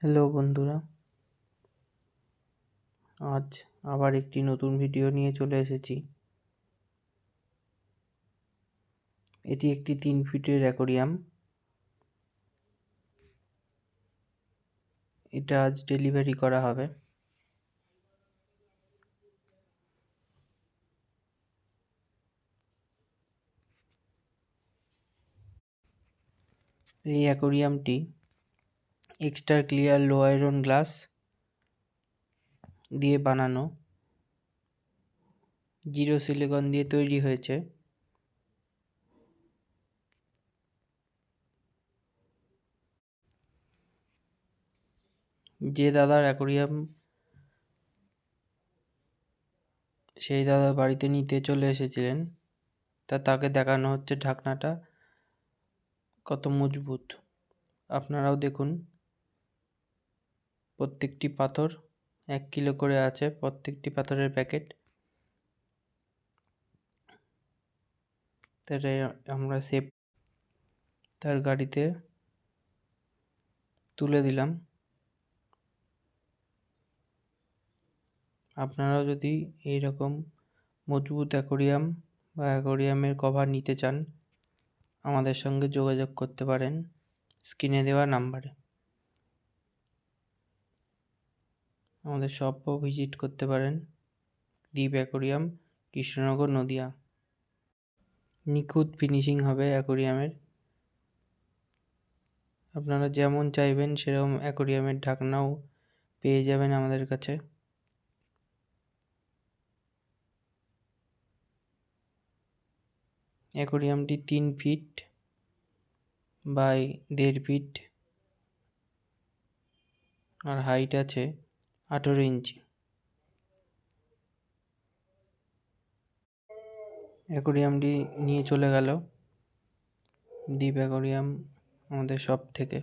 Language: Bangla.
হ্যালো বন্ধুরা, আজ আবার একটি নতুন ভিডিও নিয়ে চলে এসেছি। এটি একটি 3 ফিটের অ্যাকোরিয়াম। এটা আজ ডেলিভারি করা হবে। এই অ্যাকোরিয়ামটি এক্সট্রা ক্লিয়ার লো আয়রন গ্লাস দিয়ে বানানো, জিরো সিলিকন দিয়ে তৈরি হয়েছে। যে দাদার অ্যাকোরিয়াম সেই দাদা বাড়িতে নিতে চলে এসেছিলেন, তাকে দেখানো হচ্ছে ঢাকনাটা কত মজবুত। আপনারাও দেখুন, প্রত্যেকটি পাথর 1 কিলো করে আছে, প্রত্যেকটি পাথরের প্যাকেট। তাই আমরা তার গাড়িতে তুলে দিলাম। আপনারাও যদি এইরকম মজবুত অ্যাকোরিয়াম বা অ্যাকোরিয়ামের কভার নিতে চান, আমাদের সঙ্গে যোগাযোগ করতে পারেন স্ক্রিনে দেওয়া নাম্বারে। আমাদের শপও ভিজিট করতে পারেন, দ্বীপ অ্যাকোরিয়াম, কৃষ্ণনগর, নদিয়া। নিখুঁত ফিনিশিং হবে অ্যাকোরিয়ামের। আপনারা যেমন চাইবেন সেরকম অ্যাকোরিয়ামের ঢাকনাও পেয়ে যাবেন আমাদের কাছে। অ্যাকোরিয়ামটি 3 ফিট বাই 1.5 ফিট আর হাইট আছে 18 ইঞ্চি। অ্যাকোরিয়ামটি নিয়ে চলে গেল দ্বীপ অ্যাকোরিয়াম আমাদের শপ থেকে।